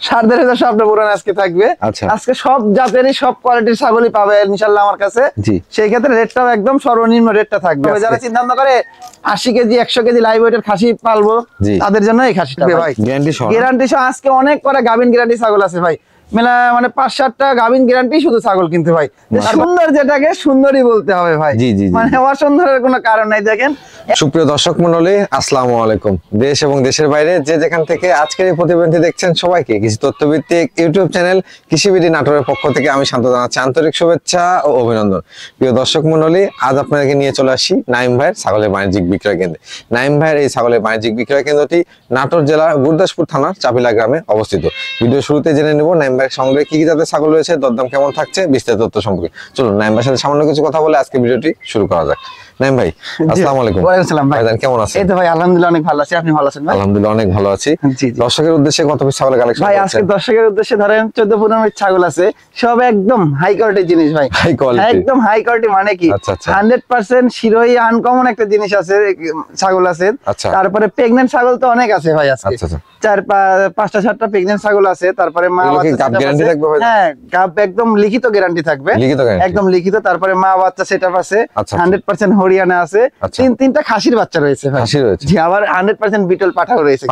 সারদের স্বপ্ন পূরণ আজকে থাকবে। আজকে সব জাতেরই সব কোয়ালিটির ছাগলই পাবে ইনশাআল্লাহ আমার কাছে। সেই ক্ষেত্রে রেটটাও একদম সর্বনিম্ন রেটটা থাকবে। যারা চিন্তা ভাবনা করে 80 কেজি 100 কেজি লাইভ ওয়েটের খাসি পালবো তাদের জন্য এই খাসিটা ভাই গ্যারান্টি সহ। আজকে অনেক করে গাভিন গ্যারান্টি ছাগল আছে ভাই, মেলা মানে 5-7টা গাভিন গ্যারান্টি শুধু ছাগল কিনতে ভাই। সুন্দর যেটাকে সুন্দরই বলতে হবে ভাই, মানে অসুন্দরের কোনো কারণ নাই। দেখেন সুপ্রিয় দর্শক মণ্ডলী, আসসালামু আলাইকুম। দেশ এবং দেশের বাইরে যে যেখান থেকে আজকের এই প্রতিবেদনটি দেখছেন সবাইকে কৃষি তথ্যভিত্তিক ইউটিউব চ্যানেল কৃষিবিডি নাটোরের পক্ষ থেকে আমি শান্ত জানাচ্ছি আন্তরিক শুভেচ্ছা ও অভিনন্দন। প্রিয় দর্শক মণ্ডলী, আজ আপনাদেরকে নিয়ে চলে আসি নাইম ভাইয়ের ছাগলের বাণিজ্যিক বিক্রয় কেন্দ্রে। নাইম ভাইয়ের এই ছাগলের বাণিজ্যিক বিক্রয় কেন্দ্রটি নাটোর জেলার গুরদাসপুর থানার চাপিলা গ্রামে অবস্থিত। ভিডিও শুরুতে জেনে নেব নাইম ভাইয়ের সঙ্গে কি কি জাতের ছাগল রয়েছে, দরদাম কেমন থাকছে, বিস্তারিত তথ্য সম্পর্কে। চলুন নাইম ভাইয়ের সাথে সামান্য কিছু কথা বলে আজকে ভিডিওটি শুরু করা যাক। নাইম ভাই, আসসালামু আলাইকুম। ওয়া আলাইকুম আসসালাম ভাই, কেমন আছেন? এই তো ভাই আলহামদুলিল্লাহ অনেক ভালো আছি, আপনি ভালো আছেন ভাই? আলহামদুলিল্লাহ অনেক ভালো আছি। দর্শকের উদ্দেশ্যে কত পিস ছাগলের কালেকশন ভাই আজকে দর্শকের উদ্দেশ্যে ধরেন 14-15 পিস ছাগল আছে, সব একদম হাই কোয়ালিটির জিনিস ভাই। হাই কোয়ালিটি, একদম হাই কোয়ালিটি মানে কি 100% শিরোই আনকমন একটা জিনিস আছে, ছাগল আছে। তারপরে প্রেগন্যান্ট ছাগল তো অনেক আছে ভাই আজকে। 4-5-7টা প্রেগন্যান্ট ছাগল আছে। তারপরে মা বাচ্চা গ্যারান্টি থাকবে ভাই। হ্যাঁ, গাব একদম লিখিত গ্যারান্টি থাকবে, একদম লিখিত। তারপরে মা বাচ্চা সেটআপ আছে, 100% হরিয়ানা আছে। তিনটা খাসির বাচ্চা রয়েছে ভাই। জি, আবার 100% বিটল পাঠাও রয়েছে।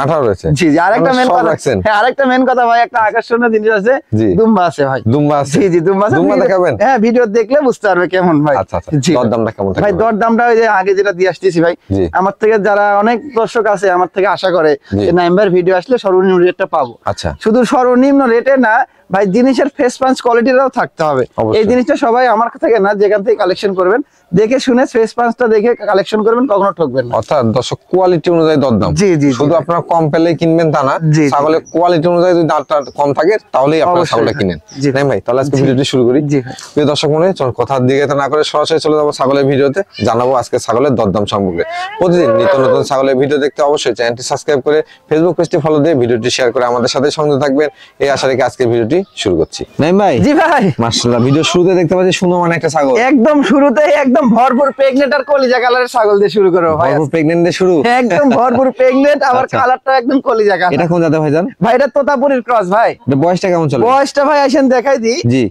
জি জি, আরেকটা মেন কথা, আরেকটা মেন কথা ভাই, একটা আকর্ষণীয় জিনিস আছে, দুম্বা আছে ভাই। দুম্বা আছে? জি জি, দুম্বা আছে। দুম্বা দেখাবেন? হ্যাঁ, ভিডিও দেখলে বুঝতে পারবে কেমন ভাই। আচ্ছা আচ্ছা, দরদামটা কেমন থাকবে ভাই? দরদামটা ওই যে আগে যেটা দিয়ে আসতেছি ভাই, আমার থেকে যারা অনেক দর্শক আছে আমার থেকে আশা করে যে নাইম্বার ভিডিও আসলে সর্বনিম্ন রেটটা পাবো। আচ্ছা, শুধু সর্বনিম্ন রেটে না ভাই, জিনিসের ফেস পাঞ্চ কোয়ালিটিটাও থাকতে হবে। এই জিনিসটা সবাই আমার থেকে না, যেখান থেকে কালেকশন করবেন দেখে শুনে ফেস পাঞ্চটা দেখে কালেকশন করবেন, কখনো ঠকবেন না। অর্থাৎ দর্শক কোয়ালিটি অনুযায়ী দরদাম। জি জি, শুধু আপনারা কম পেলে কিনবেন তা না, ছাগলের কোয়ালিটি অনুযায়ী যদি দামটা কম থাকে তাহলেই আপনারা ছাগলটা কিনেন। নাই ভাই, তাহলে আজকে ভিডিওটি শুরু করি। জি ভাই, প্রিয় দর্শক মণ্ডলী, চল কথা দিকে না করে সরাসরি চলে যাবো ছাগলের ভিডিওতে। জানাবো আজকে ছাগলের দরদাম সম্পর্কে। প্রতিদিন নিত্য নতুন ছাগলের ভিডিও দেখতে অবশ্যই চ্যানেলটি সাবস্ক্রাইব করে ফেসবুক পেজটি ফলো দিয়ে ভিডিওটি শেয়ার করে আমাদের সাথে সংযুক্ত থাকবেন, এই আশা রেখে আজকে ভিডিওটি শুরু করছি। নাইম ভাই। জি ভাই, মাশাআল্লাহ, ভিডিও শুরুতে দেখতে পাচ্ছি সুন্দর মানে একটা ছাগল। একদম শুরুতেই একদম ভরপুর প্রেগন্যান্ট আর কলিজা কালারের ছাগল দিয়ে শুরু করব ভাই। ভরপুর প্রেগন্যান্ট দিয়ে শুরু, একদম ভরপুর প্রেগন্যান্ট, আবার কালারটা একদম কলিজা কালার। এটা কোন জাতের ভাইজান? ভাই এটা তোতাপুরীর ক্রস ভাই। এটা বয়সটা কেমন চলে? বয়সটা ভাই আসেন দেখাই দি। জি,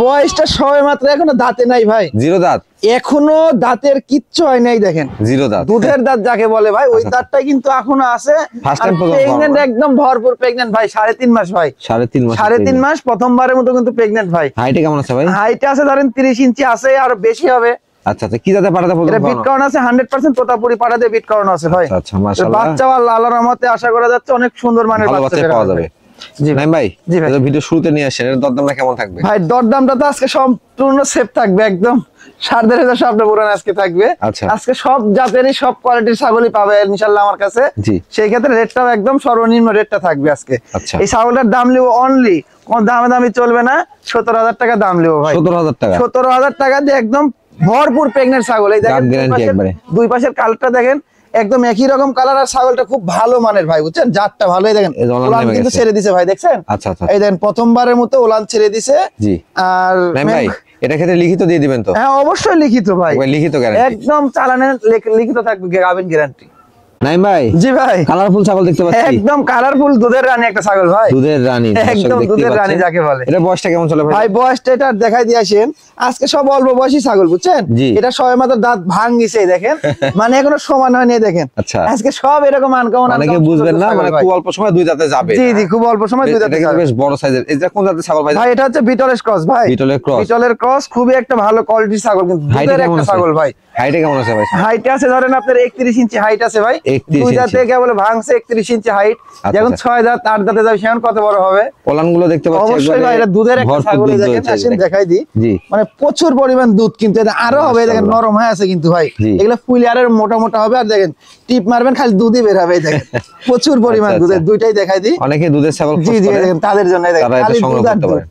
বয়সটা সবে মাত্র, এখনো দাঁতে নাই ভাই। জিরো দাঁত, এখনো দাঁতের কিচ্ছু হয় নাই। দেখেন জিরো দাঁত, দুধের দাঁত যাকে বলে ভাই, ওই দাঁতটাই কিন্তু এখনো আছে। প্রেগন্যান্ট একদম ভরপুর প্রেগন্যান্ট ভাই, 3.5 মাস ভাই। 3.5 মাস প্রথমবারের মতো কিন্তু প্রেগন্যান্ট ভাই। হাইটে কেমন আছে ভাই? হাইটে আছে ধরেন 30 ইঞ্চি আছে, আর বেশি হবে। আচ্ছা আচ্ছা, কি জাতে পাঠাতে বলছেন? এটা বিট কারণ আছে 100% তোতাপুরি পাঠাতে বিট কারণ আছে ভাই। আচ্ছা মাশাআল্লাহ, বাচ্চা আল্লাহর রহমতে আশা করা যাচ্ছে অনেক সুন্দর মানের বাচ্চা পাওয়া যাবে। জি নাইম ভাই, ভিডিও শুরুতে নিয়ে আসেন, এর দরদামটা কেমন থাকবে ভাই? দরদামটা তো আজকে সম্পূর্ণ সেফ থাকবে, একদম সারদের স্বপ্ন পূরণ আজকে থাকবে। আজকে সব জাতেরই সব কোয়ালিটির ছাগলই পাবে ইনশাআল্লাহ আমার কাছে। সেই ক্ষেত্রে রেটটাও একদম সর্বনিম্ন রেটটা থাকবে আজকে। এই ছাগলটার দাম লিব অনলি, কোন দামে দামি চলবে না, 17,000 টাকা দাম লিব ভাই। 17,000 টাকা দিয়ে একদম ভরপুর প্রেগন্যান্ট ছাগল। এই দেখেন দুই পাশের কালারটা দেখেন, একদম একই রকম কালার, আর ছাগলটা খুব ভালো মানের ভাই, বুঝছেন? জাতটা ভালোই। দেখেন ওলান কিন্তু ছেড়ে দিছে ভাই, দেখছেন? আচ্ছা আচ্ছা, এই দেখেন প্রথমবারের মতো ওলান ছেড়ে দিছে। জি, আর ভাই এটা ক্ষেত্রে লিখিত দিয়ে দিবেন তো? হ্যাঁ অবশ্যই লিখিত ভাই, লিখিত গ্যারান্টি, একদম চালানের লিখিত থাকবে, গাবিন গ্যারান্টি। নাইম ভাই। জি ভাই, কালারফুল ছাগল দেখতে পাচ্ছি, একদম কালারফুল দুধের রানী একটা ছাগল ভাই। দুধের রানী, একদম দুধের রানী যাকে বলে। এটা বয়সটা কেমন চলে ভাই? ভাই বয়সটা এটা দেখাই দিয়ে আসেন, আজকে সব অল্প বয়সী ছাগল, বুঝছেন? এটা সবাই মাত্র দাঁত ভাঙিছে দেখেন, মানে এখনো সমান হয় নাই দেখেন। আচ্ছা, আজকে সব এরকম আনকমন, অনেকে বুঝবেন না, মানে খুব অল্প সময় দুই দাঁতে যাবে। জি জি, খুব অল্প সময় দুই দাঁতে যাবে, বেশ বড় সাইজের। এটা কোন জাতের ছাগল ভাই? ভাই এটা হচ্ছে বিটলের ক্রস ভাই। বিটলের ক্রস, বিটলের ক্রস খুবই একটা ভালো কোয়ালিটির ছাগল, কিন্তু দুধের একটা ছাগল ভাই। হাইটে কেমন আছে ভাই? হাইটে আছে ধরেন আপনার 31 ইঞ্চি হাইট আছে ভাই। দুই দাঁতে কেবল ভাঙছে 31 ইঞ্চি হাইট। যখন 6 দাঁত 8 দাঁতে যাবে সেখানে কত বড় হবে? ওলানগুলো দেখতে পাচ্ছি অবশ্যই ভাই, এটা দুধের একটা ছাগল। দেখেন আসেন দেখাই দি। মানে প্রচুর পরিমাণ দুধ, কিন্তু এটা আরো হবে। দেখেন নরম হয়ে আছে কিন্তু ভাই, এগুলা ফুলে আরো মোটা মোটা হবে। আর দেখেন টিপ মারবেন খালি দুধই বের হবে। দেখেন প্রচুর পরিমাণ দুধের, দুইটাই দেখাই দি। অনেকে দুধের ছাগল, জি জি, দেখেন তাদের জন্য দেখেন খালি দুধ আর দুধ,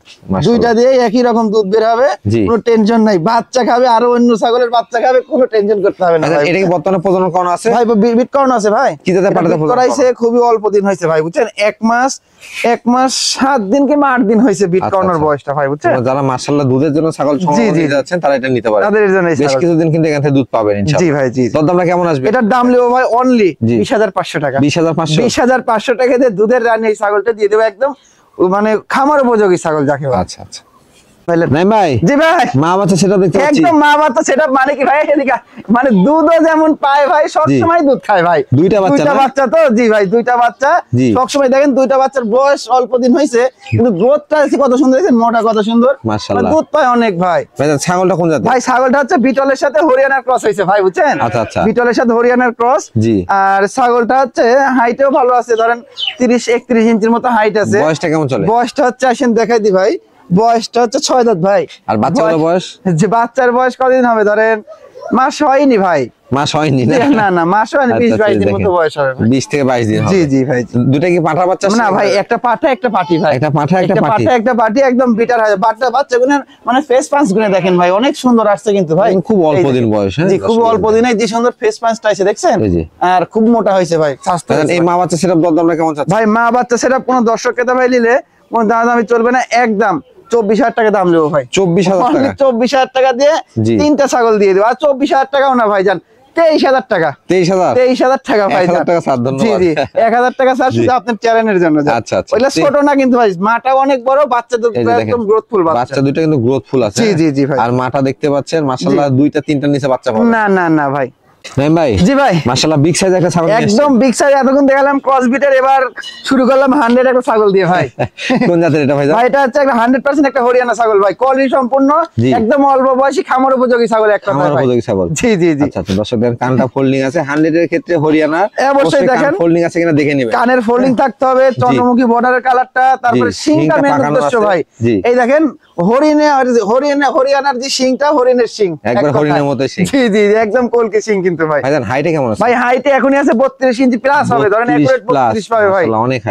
দুইটা দিয়ে একই রকম দুধ বের হবে, কোনো টেনশন নাই। বাচ্চা খাবে, আরো অন্য ছাগলের বাচ্চা খাবে, কোনো টেনশন করতে হবে না। এটা কি বর্তমানে প্রজনন করানো আছে ভাই? বিট করানো আছে ভাই। কি জাতের পাঠাতে করাইছে? খুবই অল্প দিন হয়েছে ভাই, বুঝছেন? 1 মাস 7 দিন কিংবা 8 দিন হয়েছে বিট করানোর বয়সটা ভাই, বুঝছেন? যারা মাশাআল্লাহ দুধের জন্য ছাগল সংগ্রহ করতে যাচ্ছেন তারা এটা নিতে পারে, তাদের জন্য বেশ কিছুদিন কিন্তু এখান থেকে দুধ পাবেন ইনশাআল্লাহ। জি ভাই, জি। দামটা কেমন আসবে? এটার দাম নেব ভাই অনলি 20500 টাকা। 20500 টাকা দিয়ে দুধের রানী এই ছাগলটা দিয়ে দেব, একদম মানে খামার উপযোগী ছাগল যাকে বলে। আচ্ছা আচ্ছা নাই ভাই। জি ভাই, মা বাচ্চা সেটা দেখতে পাচ্ছি, একদম মা বাচ্চা সেটা। মানে কি ভাই, এদিকে মানে দুধও যেমন পায় ভাই, সব সময় দুধ খায় ভাই। দুইটা বাচ্চা তো। জি ভাই, দুইটা বাচ্চা সব সময়। দেখেন দুইটা বাচ্চার বয়স অল্প দিন হয়েছে, কিন্তু গ্রোথটা কত সুন্দর, দেখেন মোটা কত সুন্দর, মাশাআল্লাহ। দুধ পায় অনেক ভাই। ভাই ছাগলটা কোন জাতের? ভাই ছাগলটা হচ্ছে বিটলের সাথে হরিয়ানার ক্রস হয়েছে ভাই, বুঝছেন? আচ্ছা আচ্ছা, বিটলের সাথে হরিয়ানার ক্রস। জি। আর ছাগলটা হচ্ছে হাইটেও ভালো আছে, ধরেন 30-31 ইঞ্চির মতো হাইট আছে। বয়সটা কেমন চলে? বয়সটা হচ্ছে আসেন দেখাই দি ভাই, বয়সটা হচ্ছে 6 দাঁত ভাই। আর বাচ্চার বয়স? যে বাচ্চার বয়স কতদিন হবে, ধরেন মাস হয়নি ভাই। মাস হয়নি না? না মাস হয়নি, 20-22 দিন মতো বয়স হবে। 20 থেকে 22 দিন হবে। জি জি ভাই। দুটো কি পাঠা বাচ্চা? না ভাই, একটা পাঠা একটা পাটি ভাই। একটা পাঠা একটা পাটি, একটা পাটি, একদম বিটার হয়। বাচ্চাগুলো মানে ফেস পাঁচ গুলো দেখেন ভাই, অনেক সুন্দর আসছে কিন্তু ভাই। খুব অল্প দিন বয়স। জি, খুব অল্প দিনে যে সুন্দর ফেস পাঁচটা আছে দেখছেন, আর খুব মোটা হয়েছে ভাই। এই মা বাচ্চা সেটআপ দামটা কেমন চাচ্ছেন ভাই? মা বাচ্চা সেটআপ কোন দর্শক ক্রেতা ভাই নিলে কোন দামি চলবে না, একদম 24,000 টাকা দাম নেবো ভাই। 24,000 টাকা? 24,000 টাকা দিয়ে তিনটা ছাগল দিয়ে দেবো। আর 24,000 টাকাও না ভাই, জান 23,000 টাকা। 23,000 টাকা ভাই। 1,000 টাকা ছাড়। জি জি, 1,000 টাকা ছাড় শুধু আপনার চ্যানেলের জন্য। আচ্ছা আচ্ছা, ওইটা ছোট না কিন্তু ভাই, মাটা অনেক বড়, বাচ্চা একদম গ্রোথফুল। বাচ্চা দুটো কিন্তু গ্রোথফুল আছে। জি জি জি ভাই। আর মাটা দেখতে পাচ্ছেন মাশাআল্লাহ, দুইটা তিনটা নিচে বাচ্চা পাবে না। না না ভাই। ভাই জি ভাই, মাশাআল্লাহ বিগ সাইজ একটা ছাগল, একদম বিগ সাইজ। এতক্ষণ দেখালাম ক্রস বিটের, এবার শুরু করলাম 100 একটা ছাগল দিয়ে ভাই। কোন জাতের এটা ভাই? ভাই এটা হচ্ছে একটা 100% একটা হরিয়ানা ছাগল ভাই, কোয়ালিটি সম্পূর্ণ, একদম অল্প বয়সী খামার উপযোগী ছাগল একটা ভাই। খামার উপযোগী ছাগল। জি জি জি। আচ্ছা, দর্শকদের কানটা ফোল্ডিং আছে 100 এর ক্ষেত্রে হরিয়ানা, অবশ্যই দেখেন ফোল্ডিং আছে কিনা দেখে নেবেন। কানের ফোল্ডিং থাকতে হবে, চন্দ্রমুখী বর্ডারের কালারটা, তারপরে শিংটা মেন উদ্দেশ্য ভাই। এই দেখেন হরিয়ানার যে শিংটা, হরিণের শিং, একবার হরিণের মতো শিং। জি জি, একদম কলকে শিং কিন্তু ভাই। ভাই হাইটে কেমন আছে? ভাই হাইটে এখনই আছে 32 ইঞ্চি প্লাস হবে, ধরেন একুরেট 32 পাবে ভাই।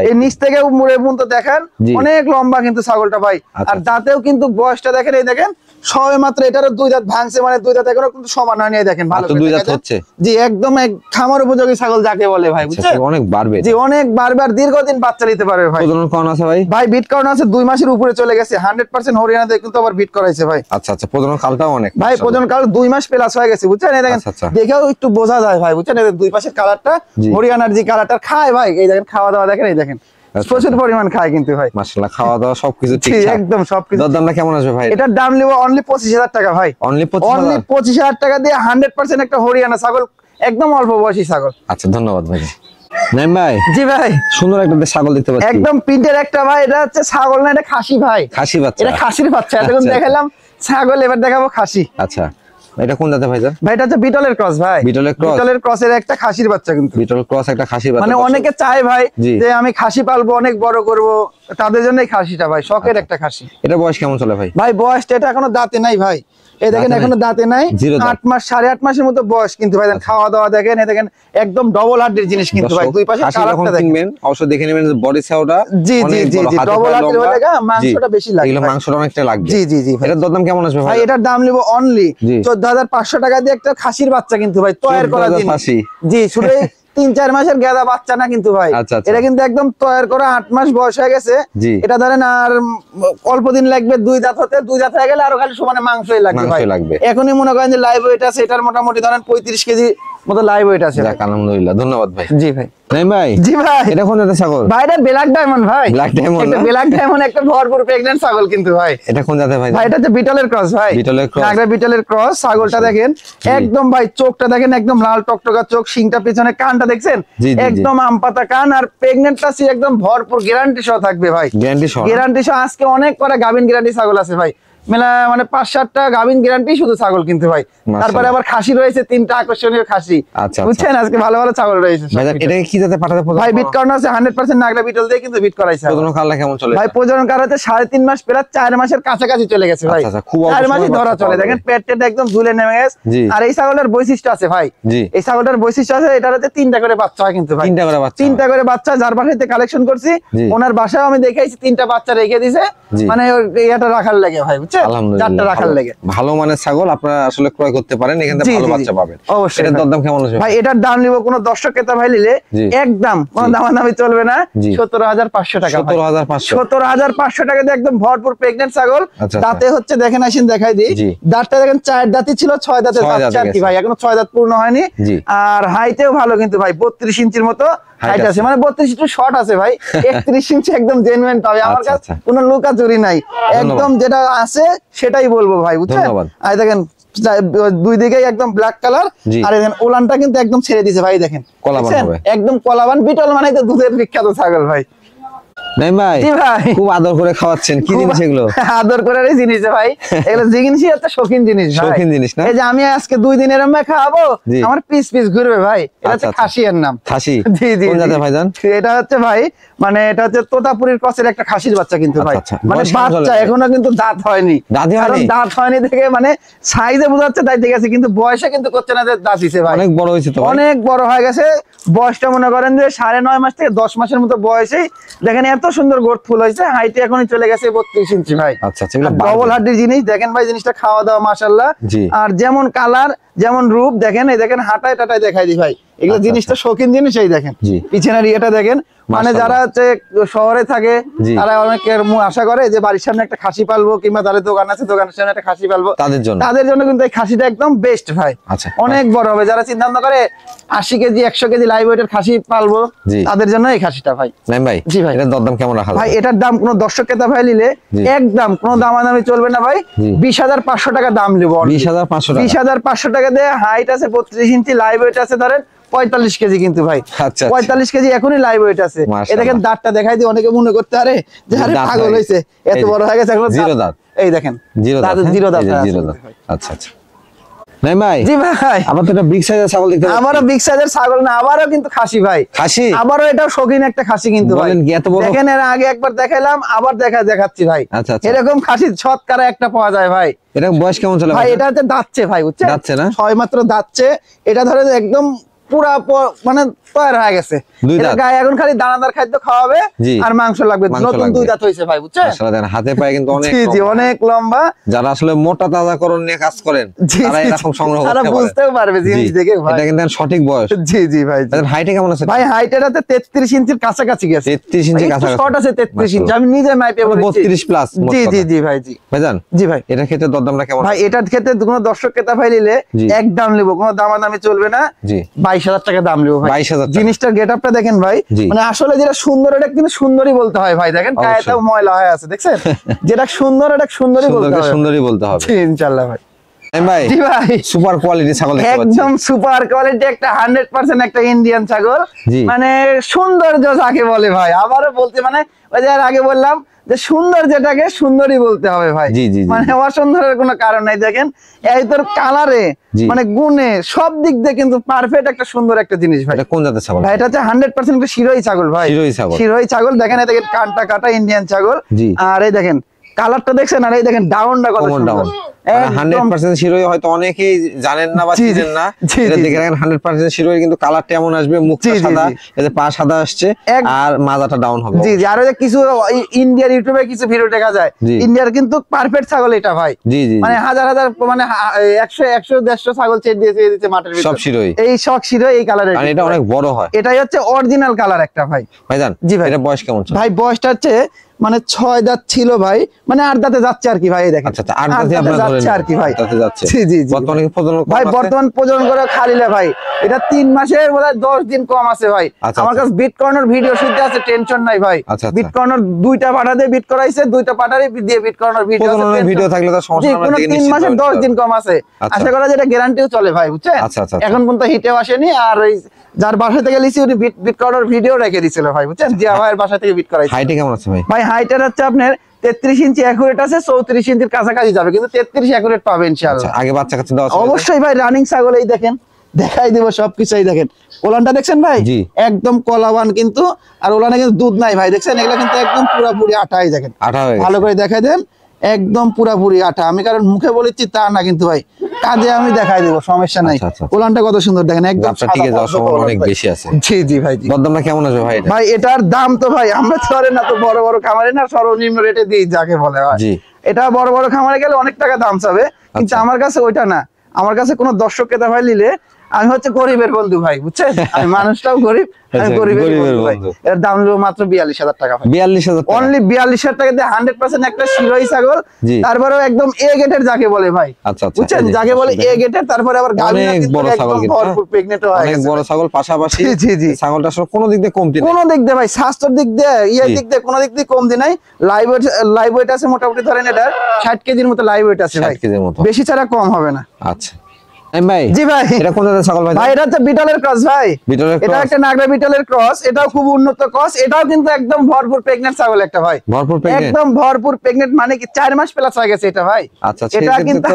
এই নিচ থেকে মুড়ে পর্যন্ত দেখেন অনেক লম্বা কিন্তু ছাগলটা ভাই। আর দাঁতেও কিন্তু বয়সটা দেখেন, এই দেখেন সবে মাত্র এটারও 2 দাঁত ভাঙছে, মানে 2 দাঁত এখনো কিন্তু সমান হয়নি। দেখেন ভালো 2 দাঁত হচ্ছে। জি, একদম এক খামার উপযোগী ছাগল যাকে বলে ভাই, বুঝছেন? অনেক বাড়বে। জি, অনেক বাড়বে, আর দীর্ঘদিন বাচ্চা নিতে পারবে ভাই। প্রজনন কোন আছে ভাই? ভাই বিট কাউন্ট আছে 2 মাসের উপরে চলে গেছে, 100% হরিয়ানাতে কিন্তু আবার বিট করাইছে ভাই। আচ্ছা আচ্ছা, প্রজনন কালটাও অনেক ভাই, প্রজনন কাল 2 মাস প্লাস হয়ে গেছে, বুঝছেন? এই দেখেন দেখেও একটু বোঝা যায় ভাই, বুঝছেন? এই দুই পাশের কালারটা হরিয়ানার যে কালারটা খায় ভাই, এই দেখেন খাওয়া দাওয়া দেখেন, এই দেখেন প্রচুর পরিমাণ খায় কিন্তু ভাই। মাশাআল্লাহ, খাওয়া দাওয়া সবকিছু ঠিকঠাক, একদম সবকিছু। দামটা কেমন আসবে ভাই? এটার দাম নিব অনলি 25,000 টাকা ভাই। অনলি 25,000 টাকা দিয়ে 100% একটা হরিয়ানা ছাগল, একদম অল্প বয়সী ছাগল। আচ্ছা, ধন্যবাদ ভাই। নাইম ভাই। জি ভাই, সুন্দর একটা ছাগল দেখতে পাচ্ছি, একদম প্রিন্টের একটা ভাই। এটা হচ্ছে ছাগল না, এটা খাসি ভাই। খাসি বাচ্চা? এটা খাসির বাচ্চা। এতক্ষণ দেখালাম ছাগল, এবার দেখাবো খাসি। আচ্ছা, এটা কোন জাতের ভাই? ভাই এটা হচ্ছে বিটলের ক্রস ভাই। বিটলের ক্রসের একটা খাসির বাচ্চা কিন্তু। বিটল ক্রস একটা খাসির বাচ্চা, মানে অনেকে চায় ভাই যে আমি খাসি পালবো, অনেক বড় করব, তাদের জন্য এই খাসিটা ভাই, শখের একটা খাসি। এটা বয়স কেমন চলে ভাই? ভাই বয়সটা এটা এখনো দাঁতে নাই ভাই, এই দেখেন এখনো দাঁতে নাই, 8 মাস 8.5 মাসের মতো বয়স কিন্তু ভাই। খাওয়া দাওয়া দেখেন, এই দেখেন একদম ডবল হার্টের জিনিস কিন্তু ভাই। দুই পাশে কালারটা দেখবেন, অবশ্যই দেখে নেবেন বডি সাউটা। জি জি জি, ডবল হার্টের হলে মাংসটা বেশি লাগে, এগুলো মাংসটা অনেকটা লাগবে। জি জি জি। এটার দাম কেমন আসবে ভাই? এটার দাম নিব অনলি 14,500 টাকা দিয়ে একটা খাসির বাচ্চা কিন্তু ভাই, তৈরি করা জিনিস। জি, শুধু 3-4 মাসের গেদা বাচ্চা না কিন্তু ভাই, এটা কিন্তু একদম তৈরি করা, 8 মাস বয়স হয়ে গেছে। এটা ধরেন আর অল্প দিন লাগবে 2 দাঁত হতে, 2 দাঁত হয়ে গেলে আরো খালি সমানে মাংসই লাগবে ভাই। এখনই মনে করেন যে লাইভ ওয়েট আছে এটার মোটামুটি ধরেন 35 কেজি মতো লাইভ ওয়েট আছে। আলহামদুলিল্লাহ, ধন্যবাদ ভাই। জি ভাই। নাইম ভাই। জি ভাই, এটা কোন জাতের ছাগল ভাই? এটা ব্ল্যাক ডায়মন্ড ভাই। ব্ল্যাক ডায়মন্ড, এটা ব্ল্যাক ডায়মন্ড, একটা ভরপুর প্রেগন্যান্ট ছাগল কিন্তু ভাই। এটা কোন জাতের ভাই? ভাই এটা হচ্ছে বিটলের ক্রস ভাই। বিটলের ক্রস, নাগরা বিটলের ক্রস। ছাগলটা দেখেন একদম ভাই, চোখটা দেখেন একদম লাল টকটকা চোখ, শিংটা পিছনে, কানটা দেখছেন একদম আম পাতা কান, আর প্রেগন্যান্টটা সি একদম ভরপুর, গ্যারান্টি সহ থাকবে ভাই। গ্যারান্টি সহ। আজকে অনেক করে গাবিন গ্যারান্টি ছাগল আছে ভাই, মেলা মানে 5-7টা গাবিন গ্যারান্টি শুধু ছাগল কিন্তু ভাই। তারপরে আবার খাসি রয়েছে 3টা আকর্ষণীয় খাসি, বুঝছেন? আজকে ভালো ভালো ছাগল রয়েছে। এটা কি জাতে পাঠাতে ভাই? বিট করানো আছে 100% নাগরা বিটল দিয়ে কিন্তু বিট করাইছে। প্রজনন কালটা কেমন চলে ভাই? প্রজনন কাল হচ্ছে 3.5 মাস প্লাস 4 মাসের কাছাকাছি চলে গেছে ভাই। 4 মাসই ধরা চলে। দেখেন পেটটা একদম ঝুলে নেমে গেছে। আর এই ছাগলের বৈশিষ্ট্য আছে ভাই, এই ছাগলটার বৈশিষ্ট্য আছে, এটার হচ্ছে 3টা করে বাচ্চা হয় কিন্তু ভাই। 3টা করে বাচ্চা, যার বাসাতে কালেকশন করছি ওনার বাসায় আমি দেখাইছি, 3টা বাচ্চা রেখে দিয়েছে, মানে এটা রাখার লাগে ভাই, বুঝছেন? বুঝছেন, যারটা রাখার লেগে। ভালো মানের ছাগল আপনারা আসলে ক্রয় করতে পারেন, এখান থেকে ভালো বাচ্চা পাবেন অবশ্যই। এটার দরদাম কেমন আছে ভাই? এটার দাম নিব কোন দর্শক ক্রেতা ভাই নিলে একদম কোন দামাদামি চলবে না, 17,500 টাকা। 17,500 টাকা দিয়ে একদম ভরপুর প্রেগন্যান্ট ছাগল। দাঁতে হচ্ছে দেখেন, আসেন দেখাই দিই, দাঁতটা দেখেন 4 দাঁতি ছিল, 6 দাঁতে যাচ্ছে আর কি ভাই, এখনো 6 দাঁত পূর্ণ হয়নি। আর হাইটেও ভালো কিন্তু ভাই, 32 ইঞ্চির মতো হাইট আছে, মানে 32 একটু শর্ট আছে ভাই, 31 ইঞ্চি একদম জেনুইন পাবে। আমার কাছে কোনো লুকাচুরি নাই, একদম যেটা আছে সেটাই বলবো ভাই, বুঝছেন। আর দেখেন দুই দিকেই একদম ব্ল্যাক কালার, আর দেখেন ওলানটা কিন্তু একদম ছেড়ে দিয়েছে ভাই, দেখেন একদম কলাবান বিটল, মানে তো দুধের বিখ্যাত ছাগল ভাই। ভাই খুব আদর করে খাওয়াচ্ছেন, কি জিনিস এগুলো? আদর করার জিনিস ভাই, এগুলো জিনিসই একটা শৌখিন জিনিস, শৌখিন জিনিস না? এই যে আমি আজকে 2 দিন এরম খাওয়াবো, আমার পিস পিস ঘুরবে ভাই। এটা হচ্ছে খাসি, এর নাম খাসি। জি জি কোন জাতের ভাইজান? এটা হচ্ছে ভাই, মানে এটা হচ্ছে তোতাপুরীর ক্রসের একটা খাসির বাচ্চা কিন্তু ভাই, মানে বাচ্চা এখনো কিন্তু দাঁত হয়নি, দাঁত হয়নি দেখে মানে সাইজে বোঝাচ্ছে তাই ঠিক আছে, কিন্তু বয়সে কিন্তু করছে না যে দাঁত দিছে ভাই, অনেক বড় হয়েছে তো, অনেক বড় হয়ে গেছে। বয়সটা মনে করেন যে 9.5 মাস থেকে 10 মাসের মতো বয়সেই দেখেন এত সুন্দর গোট ফুল হয়েছে, হাইটে এখনই চলে গেছে 32 ইঞ্চি ভাই। আচ্ছা, ডবল হাড্ডির জিনিস দেখেন ভাই, জিনিসটা খাওয়া দাওয়া মাশাআল্লাহ, আর যেমন কালার যেমন রূপ দেখেন, এই দেখেন হাঁটায় টাটায় দেখাই দিই ভাই, এগুলো জিনিসটা শৌখিন জিনিস। এই দেখেন পিছনের ইয়েটা দেখেন, মানে যারা হচ্ছে শহরে থাকে তারা অনেকের আশা করে যে বাড়ির সামনে একটা খাসি পালবো, কিংবা তাদের দোকান আছে, দোকানের সামনে একটা খাসি পালবো, তাদের জন্য কিন্তু এই খাসিটা একদম বেস্ট ভাই। অনেক বড় হবে, যারা চিন্তা ভাবনা করে 80 কেজি 100 কেজি লাইভ ওয়েটের খাসি পালবো, তাদের জন্য এই খাসিটা ভাই। ভাই জি ভাই, এটার দরদাম কেমন রাখা ভাই? এটার দাম কোন দর্শক ক্রেতা ভাই নিলে একদম কোনো দামাদামি চলবে না ভাই, 20,500 টাকা দাম নেবো। 20,500 টাকা দিয়ে হাইট আছে 32 ইঞ্চি, লাইভ ওয়েট আছে ধরেন 45 কেজি কিন্তু ভাই, 45 কেজি এখনই লাইভ ওয়েট আছে। এই দেখেন দাঁতটা দেখাই দিই, অনেকে মনে করতে পারে যে আরে পাগল হইছে, এত বড় হয়ে গেছে এখন জিরো দাঁত। এই দেখেন জিরো দাঁত। আচ্ছা আচ্ছা ভাই। জি ভাই, আমার তো একটা বিগ সাইজের ছাগল দেখতে পাচ্ছি। আমারও বিগ সাইজের ছাগল না, আবারও কিন্তু খাসি ভাই, খাসি আবারও এটাও শৌখিন একটা খাসি কিন্তু ভাই। দেখেন এর আগে একবার দেখাইলাম, আবার দেখাচ্ছি ভাই। এরকম খাসি ছটকারা একটা পাওয়া যায় ভাই। এটা বয়স কেমন চলে ভাই? এটা হচ্ছে দাঁতছে ভাই, বুঝছেন, দাঁতছে না, 6 মাত্র দাঁতছে। এটা ধরেন একদম পুরা মানে তৈরি হয়ে গেছে, গায়ে এখন খালি দানাদার খাদ্য খাওয়াবে আর মাংস লাগবে। নতুন 2 দাঁত হইছে ভাই, বুঝছেন, হাতে পায়ে কিন্তু অনেক অনেক লম্বা। যারা আসলে মোটা তাজাকরণ নিয়ে কাজ করেন তারা এরকম সংগ্রহ করতে পারে, বুঝতেও পারবে জিনিস দেখে ভাই। এটা কিন্তু সঠিক বয়স। জি জি ভাই। হাইটে কেমন আছে ভাই? হাইটেটাতে 33 ইঞ্চির কাছাকাছি গেছে, 33 ইঞ্চি কাছাকাছি, শর্ট আছে 33 ইঞ্চি, আমি নিজে মাইপে বলেছি 32 প্লাস। জি জি জি ভাই। জি ভাইজান, জি ভাই, এটা ক্ষেত্রে দরদামটা কেমন ভাই? এটার ক্ষেত্রে কোনো দর্শক ক্রেতা ভাই নিলে একদম নেব, কোনো দামাদামি চলবে না, 22,000 টাকা দাম নেব ভাই। 22,000। জিনিসটার গেটআপটা দেখেন ভাই, মানে আসলে যেটা সুন্দর এটা কিন্তু সুন্দরই বলতে হয় ভাই। দেখেন গায়েটাও ময়লা হয়ে আছে, দেখছেন, যেটা সুন্দর এটা সুন্দরই বলতে হবে, ইনশাআল্লাহ ভাই। ভাই জি ভাই, সুপার কোয়ালিটি ছাগল দেখতে পাচ্ছি, একদম সুপার কোয়ালিটি একটা 100% একটা ইন্ডিয়ান ছাগল, মানে সৌন্দর্য যাকে বলে ভাই। আবারও বলতে মানে ওই যে আগে বললাম যে সুন্দর যেটাকে সুন্দরই বলতে হবে ভাই, মানে অসুন্দরের কোনো কারণ নাই। দেখেন এই তোর কালারে মানে গুণে সব দিক দিয়ে কিন্তু পারফেক্ট একটা সুন্দর একটা জিনিস ভাই। এটা কোন জাতের ছাগল ভাই? এটা হচ্ছে 100% একটা শিরোহী ছাগল ভাই, শিরোহী ছাগল। দেখেন এই দেখেন কানটা কাটা ইন্ডিয়ান ছাগল, আর এই দেখেন কালারটা দেখছেন, আর এই দেখেন ডাউনটা কত সুন্দর। 100% শিরোহী হয়তো অনেকেই জানেন না বা চিনেন না, এটা দেখে রাখেন 100% শিরোহী, কিন্তু কালারটা এমন আসবে, মুখটা সাদা, এই যে পা সাদা আসছে আর মাথাটা ডাউন হবে। জি জি। আর ওই যে কিছু ইন্ডিয়ার ইউটিউবে কিছু ভিডিও দেখা যায়, ইন্ডিয়ার কিন্তু পারফেক্ট ছাগল এটা ভাই। জি জি, মানে হাজার হাজার মানে 100 150 ছাগল ছেড়ে দিয়েছে মাঠের ভিতরে, সব শিরোহী, এই সব শিরোহী এই কালারের, আর এটা অনেক বড় হয়। এটাই হচ্ছে অরিজিনাল কালার একটা ভাই। ভাইজান জি ভাই, এটা বয়স কেমন? ভাই বয়সটা হচ্ছে মানে 6 দাঁত ছিল ভাই, মানে 8 দাঁতে যাচ্ছে আর কি ভাই। দেখেন আচ্ছা আচ্ছা, 8 দাঁতে আপনারা যাচ্ছে আর কি ভাই, 8 দাঁতে যাচ্ছে। জি জি জি। বর্তমানে প্রজনন ভাই, বর্তমান প্রজনন করে খালিলে ভাই, এটা 3 মাসের বোধহয় 10 দিন কম আছে ভাই। আমার কাছে বিট কর্নার ভিডিও শুনতে আছে, টেনশন নাই ভাই। বিট কর্নার 2টা পাঠা দিয়ে বিট করাইছে, 2টা পাঠারে দিয়ে বিট কর্নার ভিডিও আছে, ভিডিও থাকলে তো সমস্যা নাই, কোনো 3 মাসের 10 দিন কম আছে। আশা করা যায় এটা গ্যারান্টিও চলে ভাই, বুঝছেন। এখন পর্যন্ত হিটেও আসেনি, আর ওই যার বাসা থেকে লিসি উনি বিট করার ভিডিও রেখে দিছিল ভাই, বুঝছেন, জিয়া ভাইয়ের বাসা থেকে বিট করাইছে। হাইটে কেমন আছে ভাই? ভাই হাইটের হচ্ছে আপনার 33 ইঞ্চি অ্যাকুরেট আছে, 34 ইঞ্চির কাছাকাছি যাবে, কিন্তু 33 অ্যাকুরেট পাবে ইনশাআল্লাহ। আগে বাচ্চা কাচ্চা দাও অবশ্যই ভাই, রানিং ছাগল। এই দেখেন দেখাই দিব সবকিছুই, দেখেন ওলানটা দেখছেন ভাই, একদম কলাবান কিন্তু, আর ওলানে কিন্তু দুধ নাই ভাই, দেখছেন এগুলা কিন্তু একদম পুরোপুরি আঠাই। দেখেন ভালো করে দেখাই দেন, একদম পুরোপুরি আঠা। আমি কারণ মুখে বলেছি তা না, কিন্তু ভাই কাজে আমি দেখাই দেব, সমস্যা নাই। ওলানটা কত সুন্দর দেখেন, একদম ঠিক আছে, অনেক বেশি আছে। জি জি ভাই। দরদামটা কেমন আছে ভাই? ভাই এটার দাম তো ভাই আমরা তো না তো বড় বড় খামারে না, সর্বনিম্ন রেটে দিই যাকে বলে ভাই। এটা বড় বড় খামারে গেলে অনেক টাকা দাম চাবে, কিন্তু আমার কাছে ওইটা না। আমার কাছে কোনো দর্শক ক্রেতা ভাই নিলে আমি হচ্ছে গরিবের বন্ধু ভাই, বুঝছেন? আমি মানুষটাও গরিব, আমি গরিবের বন্ধু ভাই। এর দাম হলো মাত্র 42,000 টাকা ভাই। 42,000 অনলি 42,000 টাকা দিয়ে 100% একটা শিরোহী ছাগল, তারপরে একদম এ গেটের যাকে বলে ভাই, আচ্ছা আচ্ছা, বুঝছেন? যাকে বলে এ গেটের, তারপরে আবার গাভী বড় ছাগল, ভরপুর প্রেগন্যান্ট হয়, অনেক বড় ছাগল। পাশাপাশি জি জি ছাগলটা আসলে কোনো দিক দিয়ে কমতি নাই, কোনো দিক দিয়ে ভাই, স্বাস্থ্যের দিক দিয়ে, ইয়ের দিক দিয়ে কোনো দিক দিয়ে কমতি নাই। লাইভ ওয়েট আছে মোটামুটি, ধরেন এটা 60 কেজির মতো লাইভ ওয়েট আছে ভাই, 60 কেজির মতো, বেশি ছাড়া কম হবে না। আচ্ছা ভাই, জি ভাই, এটা কোন জাতের ছাগল ভাই? ভাই এটা হচ্ছে বিটলের ক্রস ভাই, বিটলের ক্রস, এটা একটা নাগরা বিটলের ক্রস, এটাও খুব উন্নত ক্রস, এটাও কিন্তু একদম ভরপুর প্রেগন্যান্ট ছাগল একটা ভাই, ভরপুর প্রেগন্যান্ট, একদম ভরপুর প্রেগন্যান্ট, মানে কি 4 মাস প্লাস হয়ে গেছে এটা ভাই। আচ্ছা, এটা কিন্তু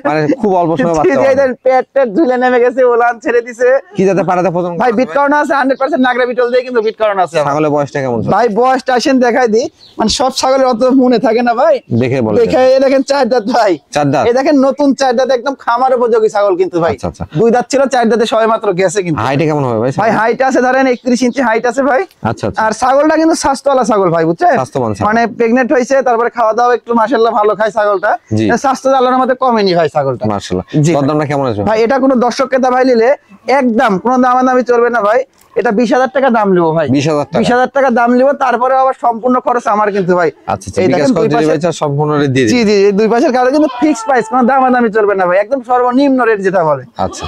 মানে খুব অল্প সময় বাচ্চা হবে, পেটটা ঝুলে নেমে গেছে, ওলান ছেড়ে দিছে। কি জাতে পাড়াতে প্রথম ভাই বিট করানো আছে 100% নাগরা বিটল দিয়ে, কিন্তু বিট করানো আছে। ছাগলের বয়সটা কেমন ভাই? বয়সটা আসেন দেখাই দি, মানে সব ছাগলের অত মনে থাকে না ভাই, দেখে বলেন। দেখে এই দেখেন 4 দাঁত ভাই, 4 দাঁত, এই দেখেন নতুন 4 দাঁত, একদম খামার উপযোগী ছাগল কিন্তু ভাই। 2 দাঁত ছিল, 4 দাঁতে সবাই মাত্র গেছে। কিন্তু হাইটে কেমন হবে ভাই? ভাই হাইট আছে ধরেন 31 ইঞ্চি হাইট আছে ভাই। আচ্ছা আচ্ছা, আর ছাগলটা কিন্তু স্বাস্থ্যওয়ালা ছাগল ভাই, বুঝছেন? মানে প্রেগন্যান্ট হইছে, তারপরে খাওয়া দাওয়া একটু মাশাআল্লাহ ভালো খায় ছাগলটা, স্বাস্থ্য আল্লাহর মধ্যে কমেনি ভাই ছাগলটা, মাশাআল্লাহ। দামটা কেমন আছে ভাই? এটা কোনো দর্শক ক্রেতা ভাই নিলে একদম কোনো দামাদামি চলবে না ভাই, এটা 20,000 টাকা দাম লিবো ভাই, 20,000 টাকা দাম লিবো, তারপরে আবার সম্পূর্ণ খরচ আমার কিন্তু ভাই। আচ্ছা, এই দেখেন সম্পূর্ণ রেট দিয়ে জি জি, দুই পাশের কারণে কিন্তু ফিক্স প্রাইস, কোনো দামাদামি চলবে না ভাই, একদম সর্বনিম্ন রেট যেটা বলে। আচ্ছা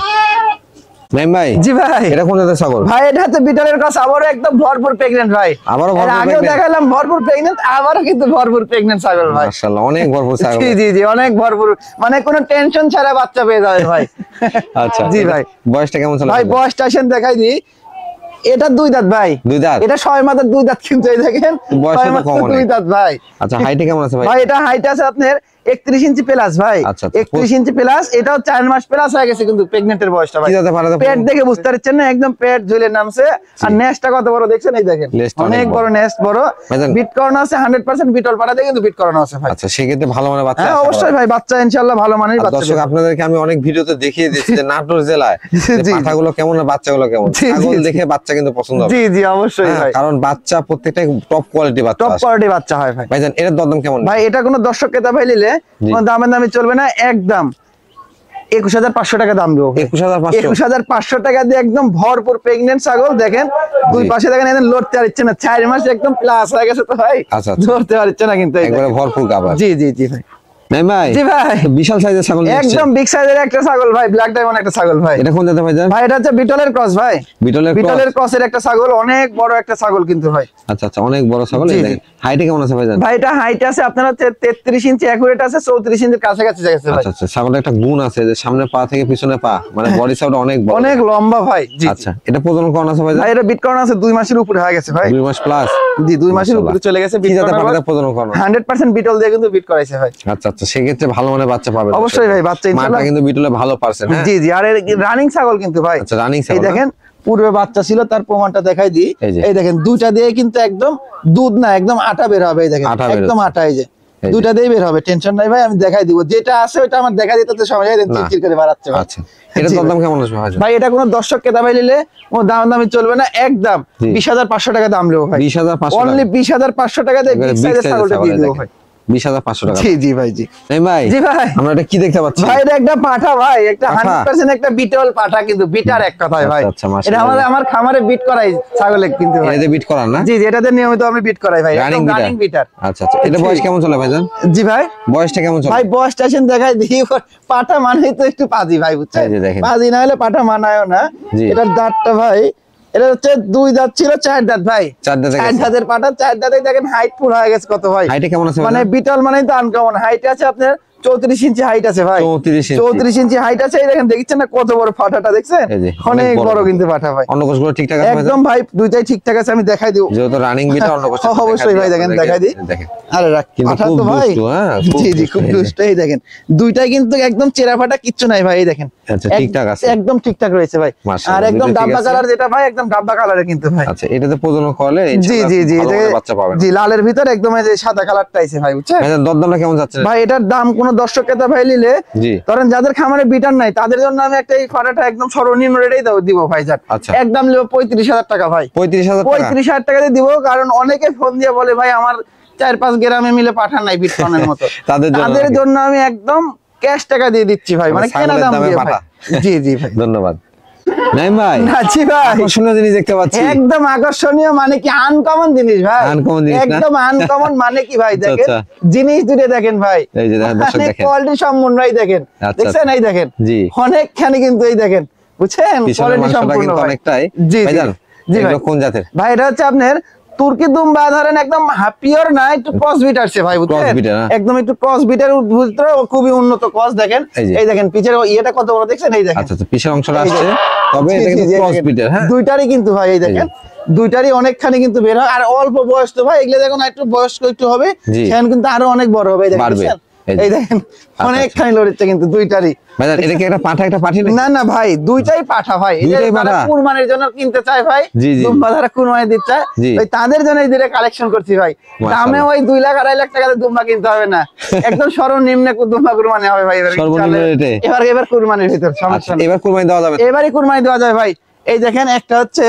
ভাই, জি ভাই, এটা কোন জাতের ছাগল ভাই? এটা হচ্ছে বিটলের ক্রস, আবারও একদম ভরপুর প্রেগন্যান্ট ভাই, আবারও আগেও দেখালাম ভরপুর প্রেগন্যান্ট, আবারও কিন্তু ভরপুর প্রেগন্যান্ট ছাগল ভাই, মাশাআল্লাহ, অনেক ভরপুর ছাগল। জি জি জি, অনেক ভরপুর, মানে কোনো টেনশন ছাড়া বাচ্চা পেয়ে যাবে ভাই। আচ্ছা জি ভাই, বয়সটা কেমন চলে ভাই? বয়সটা আসেন দেখাই দি, এটা 2 দাঁত ভাই, 2 দাঁত, এটা 6 মাসের 2 দাঁত, কিন্তু এই দেখেন 6 মাসের 2 দাঁত ভাই। আচ্ছা, হাইটে কেমন আছে ভাই? ভাই এটা হাইট আছে আপনার 31 ইঞ্চি প্লাস ভাই, 31 ইঞ্চি প্লাস, এটাও 4 মাস প্লাস হয়ে গেছে কিন্তু প্রেগন্যান্টের বয়সটা ভাই। পেট দেখে বুঝতে পারছেন না, একদম পেট ঝুলে নামছে, আর নেস্টটা কত বড় দেখছেন, এই দেখেন অনেক বড় নেস্ট, বড় বিট করানো আছে 100% বিটল পাড়াতে কিন্তু বিট করানো আছে ভাই। আচ্ছা, সেক্ষেত্রে ভালো মানের বাচ্চা? হ্যাঁ অবশ্যই ভাই, বাচ্চা ইনশাআল্লাহ ভালো মানের বাচ্চা। দর্শক আপনাদেরকে আমি অনেক ভিডিওতে দেখিয়ে দিয়েছি যে নাটোর জেলায় পাঠাগুলো কেমন আর বাচ্চাগুলো কেমন, ছাগল দেখে বাচ্চা কিন্তু পছন্দ হবে। জি জি অবশ্যই ভাই, কারণ বাচ্চা প্রত্যেকটা টপ কোয়ালিটি বাচ্চা, টপ কোয়ালিটি বাচ্চা হয় ভাই। ভাইজান এর দরদাম কেমন? ভাই এটা কোনো দর্শক ক্রেতা ভাই নিলে কোনো দামের দামি চলবে না, একদম 21,500 টাকা দাম দেবো। 21,500 টাকা দিয়ে একদম ভরপুর প্রেগন্যান্ট ছাগল, দেখেন দুই পাশে দেখেন, একদম লড়তে পারছে না, 4 মাস একদম প্লাস হয়ে গেছে তো ভাই, লড়তে পারছে না কিন্তু একবারে ভরপুর গাভা। জি জি জি ভাই, ভাই জি ভাই, বিশাল সাইজের ছাগল, একদম বিগ সাইজের একটা ছাগল ভাই, ব্ল্যাক ডায়মন্ড একটা ছাগল ভাই। এটা কোন জাতের ভাই? ভাই এটা হচ্ছে বিটলের ক্রস ভাই, বিটলের ক্রসের একটা ছাগল, অনেক বড় একটা ছাগল কিন্তু ভাই। আচ্ছা আচ্ছা, অনেক বড় ছাগল। হাইটে কেমন আছে ভাই? ভাই এটা হাইট আছে আপনার হচ্ছে 33 ইঞ্চি, একুরেট আছে 34 ইঞ্চির কাছাকাছি গেছে ভাই। আচ্ছা আচ্ছা, ছাগলের একটা গুণ আছে যে সামনে পা থেকে পিছনে পা, মানে বডি সাইড অনেক বড়, অনেক লম্বা ভাই। জি আচ্ছা, এটা প্রজনন করানো আছে ভাই? ভাই এটা বিট করানো আছে 2 মাসের উপরে হয়ে গেছে ভাই, 2 মাস প্লাস। জি 2 মাসের উপরে চলে গেছে। কি জাতের পাঠাতে প্রজনন করানো? 100% বিটল দিয়ে কিন্তু বিট করাইছে ভাই। আচ্ছা আচ্ছা, সেই ক্ষেত্রে ভালো মানে বাচ্চা পাবে অবশ্যই ভাই, বাচ্চা ইনশাআল্লাহ, মাটা কিন্তু বিটলে ভালো পারছে না। জি জি, আর রানিং ছাগল কিন্তু ভাই। আচ্ছা, রানিং ছাগল, এই দেখেন পূর্বে বাচ্চা ছিল, তার প্রমাণটা দেখাই দিই। এই দেখেন দুটা দিয়ে কিন্তু একদম দুধ না, একদম আটা বের হবে, এই দেখেন একদম আটা, এই যে দুটা দিয়ে বের হবে, টেনশন নাই ভাই, আমি দেখাই দিব, যেটা আছে ওটা আমার দেখাই দিতে তো সময় যায়, চিরচির করে বাড়াচ্ছে ভাই। আচ্ছা, এটা দাম কেমন আসবে ভাই? এটা কোনো দর্শক ক্রেতা ভাই নিলে কোনো দাম দামি চলবে না, একদম 20,500 টাকা দাম নেবো ভাই, 20,500, অনলি 20,500 টাকা দিয়ে বিগ সাইজের ছাগলটা দিয়ে দেবো ভাই। 20,500 টাকা। জি জি ভাই, জি ভাই, জি ভাই, আমরা এটা কি দেখতে পাচ্ছি ভাই? এটা একটা পাঠা ভাই, একটা 100% একটা বিটল পাঠা, কিন্তু বিটার এক কথায় ভাই। এটা আমার খামারে বিট করাই ছাগলে কিন্তু ভাই, এটাতে বিট করান না? জি জি, এটাতে নিয়মিত আমি বিট করাই ভাই, একদম রানিং বিটার। আচ্ছা আচ্ছা, এটা বয়স কেমন চলে ভাইজান? জি ভাই, বয়সটা কেমন চলে ভাই? বয়সটা আসেন দেখাই দিই, পাঠা মানেই তো একটু পাজি ভাই, বুঝছেন? পাজি না হলে পাঠা মানায়ও না। এটার দাঁতটা ভাই, এটা হচ্ছে 2 দাঁত ছিল, 4 দাঁত ভাই, 4 দাঁতের পাঠা, 4 দাঁতে দেখেন হাইট ফুল হয়ে গেছে কত ভাই। হাইটে কেমন আছে? মানে বিটল মানে তো আনকমন হাইট আছে আপনার, 34 ইঞ্চি হাইট আছে ভাই, 34 ইঞ্চি হাইট আছে। এই দেখেন, দেখছেন না কত বড় পাঠাটা, দেখছেন অনেক বড় কিন্তু পাঠা ভাই। অন্নকোষগুলো ঠিকঠাক আছে একদম ভাই, দুইটাই ঠিকঠাক আছে, আমি দেখাই দিব, যেহেতু রানিং বিটা অন্নকোষ অবশ্যই ভাই, দেখেন দেখাই দিই। আরে রাখ, পাঠা তো ভাই, জি জি খুব দুষ্ট। এই দেখেন দুইটাই কিন্তু একদম চেরা ফাটা, কিচ্ছু নাই ভাই, এই দেখেন ঠিকঠাক আছে, একদম ঠিকঠাক রয়েছে ভাই। আর একদম ডাব্বা কালার যেটা ভাই, একদম ডাব্বা কালারে কিন্তু ভাই। আচ্ছা, এটাতে প্রজনন করলে জি জি জি, বাচ্চা পাবেন। জি, লালের ভিতর একদম এই যে সাদা কালারটা আছে ভাই, বুঝছেন? দরদামটা কেমন যাচ্ছে ভাই? এটার দাম কোন দর্শক ক্রেতা ভাই নিলে, ধরেন যাদের খামারে বিটার নাই, তাদের জন্য আমি একটা এই ফাটাটা একদম সর্বনিম্ন রেটেই দিব ভাই, যান একদম নেব 35,000 টাকা ভাই। 35,000 টাকা দিয়ে দিব, কারণ অনেকে ফোন দিয়ে বলে ভাই আমার 4-5 গ্রামে মিলে পাঠা নাই বিটকয়েনের মতো, তাদের জন্য আমি একদম ক্যাশ টাকা দিয়ে দিচ্ছি ভাই, মানে কেনা দাম দিয়ে পাঠা। জি জি ভাই, ধন্যবাদ। নাইম ভাই, জি ভাই, আকর্ষণীয় জিনিস দেখতে পাচ্ছি, একদম আকর্ষণীয়, মানে কি আনকমন জিনিস ভাই, একদম আনকমন, মানে কি ভাই দেখেন জিনিস দুটো দেখেন ভাই, এই যে দর্শক দেখেন কোয়ালিটি সম্পূর্ণ, ভাই দেখেন, দেখছেন এই দেখেন অনেকখানি কিন্তু, এই দেখেন বুঝছেন কোয়ালিটি সম্পূর্ণ অনেকটাই। জি জি ভাই, কোন জাতের ভাই? এটা হচ্ছে আপনার তুর্কি দুম্বা, ধরেন একদম পিওর না, একটু ক্রস বিট আসছে ভাই, বুঝছেন একদম একটু ক্রস বিটের ভিতরে খুবই উন্নত ক্রস। দেখেন এই দেখেন পিছের ইয়েটা কত বড় দেখছেন, এই দেখেন। আচ্ছা আচ্ছা, পিছের অংশটা আসছে, তবে এটা কিন্তু ক্রস বিটের, হ্যাঁ দুইটারই কিন্তু ভাই, এই দেখেন দুইটারই অনেকখানি কিন্তু বের হয়, আর অল্প বয়স তো ভাই, এগুলো দেখুন একটু বয়স্ক একটু হবে, সেখান কিন্তু আরো অনেক বড় হবে, এই দেখেন, এই দেখেন অনেকখানি লড়ছে কিন্তু দুইটারই। এটা কি একটা পাঠা একটা পাঠি? না না ভাই, দুইটাই পাঠা ভাই, কুরবানির জন্য কিনতে চাই ভাই, দুম্বা যারা কুরবানি দিতে চায় তাদের জন্য এই দুইটা কালেকশন করছি ভাই। দামে ওই 2 লাখ 2.5 লাখ টাকা দুম্বা কিনতে হবে না, একদম সর্বনিম্ন দুম্বা কুরবানি হবে ভাই, এবার কুরবানির ভিতর সমস্যা নেই, এবার কুরবানি দেওয়া যাবে, এবারই কুরবানি দেওয়া যাবে ভাই। এই দেখেন একটা হচ্ছে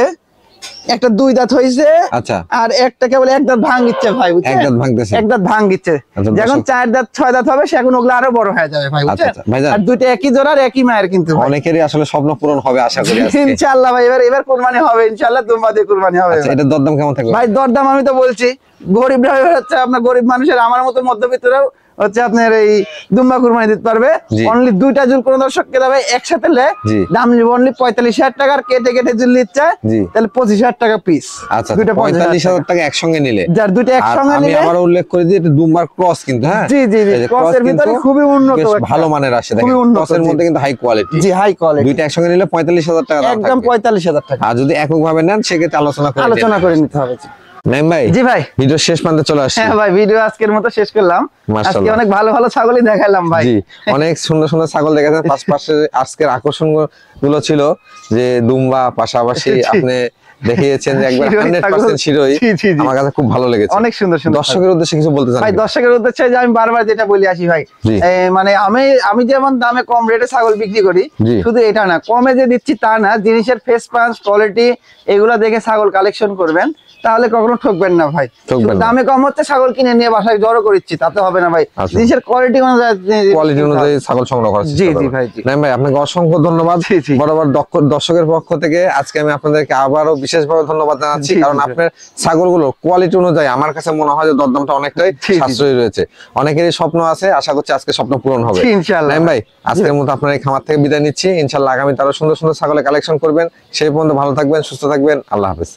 একটা 2 দাঁত হইছে, আচ্ছা, আর একটা কেবল 1 দাঁত ভাঙিচ্ছে ভাই, বুঝছেন, 1 দাঁত ভাঙতেছে, 1 দাঁত ভাঙিচ্ছে, যখন 4 দাঁত 6 দাঁত হবে সেখন ওগুলো আরো বড় হয়ে যাবে ভাই, বুঝছেন। আর দুইটা একই জোড়ার একই মায়ের কিন্তু, অনেকেরই আসলে স্বপ্ন পূরণ হবে আশা করি আজকে ইনশাআল্লাহ ভাই, এবার কুরবানি হবে ইনশাআল্লাহ, দুম্বা দিয়ে কুরবানি হবে। আচ্ছা, এটার দরদাম কেমন থাকবে ভাই? দরদাম আমি তো বলছি, গরিব ড্রাইভার হচ্ছে আপনার, গরিব মানুষের আমার মতো মধ্যবিত্তরাও হচ্ছে আপনার এই দুম্বা কুরবানি দিতে পারবে। অনলি 2টা জুল কোন দর্শককে দেবে একসাথে, দাম নিব অনলি 45,000 টাকা, আর কেটে কেটে জুল নিচ্ছে তাহলে 25,000 টাকা পিস। আচ্ছা, 45,000 টাকা একসঙ্গে নিলে, যার দুটো একসঙ্গে নিলে, আমি আবার উল্লেখ করে দিই এটা দুম্বার ক্রস কিন্তু, হ্যাঁ জি জি জি, ক্রসের ভিতরে খুবই উন্নত, ভালো মানের আসে, দেখেন ক্রসের মধ্যে কিন্তু হাই কোয়ালিটি, জি হাই কোয়ালিটি। দুইটা একসঙ্গে নিলে 45,000 টাকা দাম, একদম 45,000 টাকা। আর যদি এককভাবে নেন সেক্ষেত্রে আলোচনা করে নিতে হবে। নাইম ভাই, জি ভাই, ভিডিও শেষ প্রান্তে চলে আসছে। হ্যাঁ ভাই, ভিডিও আজকের মতো শেষ করলাম, আজকে অনেক ভালো ভালো ছাগলই দেখাইলাম ভাই, জি অনেক সুন্দর সুন্দর ছাগল দেখাচ্ছেন। পাশাপাশি আজকের আকর্ষণ গুলো ছিল যে দুম্বা, পাশাপাশি আপনি দেখিয়েছেন যে একবার 100% শিরোই, আমার কাছে খুব ভালো লেগেছে, অনেক সুন্দর সুন্দর। দর্শকের উদ্দেশ্যে কিছু বলতে চান ভাই? দর্শকের উদ্দেশ্যে যে আমি বারবার যেটা বলি আসি ভাই, মানে আমি যেমন দামে কম রেটে ছাগল বিক্রি করি, শুধু এটা না, কমে যে দিচ্ছি তা না, জিনিসের ফেস পাঞ্চ কোয়ালিটি এগুলা দেখে ছাগল কালেকশন করবেন, তাহলে কখনো ঠকবেন না ভাই। দামে কম হচ্ছে ছাগল কিনে নিয়ে বাসায় জড়ো করিচ্ছি, তাতে হবে না ভাই, জিনিসের কোয়ালিটি অনুযায়ী ছাগল সংগ্রহ করা। জি জি ভাই, নাইম ভাই আপনাকে অসংখ্য ধন্যবাদ। বরাবর দর্শকের পক্ষ থেকে আজকে আমি আপনাদেরকে আবারও বিশেষভাবে ধন্যবাদ জানাচ্ছি, কারণ আপনার ছাগলগুলো কোয়ালিটি অনুযায়ী আমার কাছে মনে হয় যে দরদামটা অনেকটাই সাশ্রয়ী রয়েছে। অনেকেরই স্বপ্ন আছে, আশা করছি আজকে স্বপ্ন পূরণ হবে ইনশাআল্লাহ। নাইম ভাই, আজকের মতো আপনার এই খামার থেকে বিদায় নিচ্ছি, ইনশাআল্লাহ আগামী আরো সুন্দর সুন্দর ছাগলের কালেকশন করবেন। সেই পর্যন্ত ভালো থাকবেন, সুস্থ থাকবেন, আল্লাহ হাফেজ।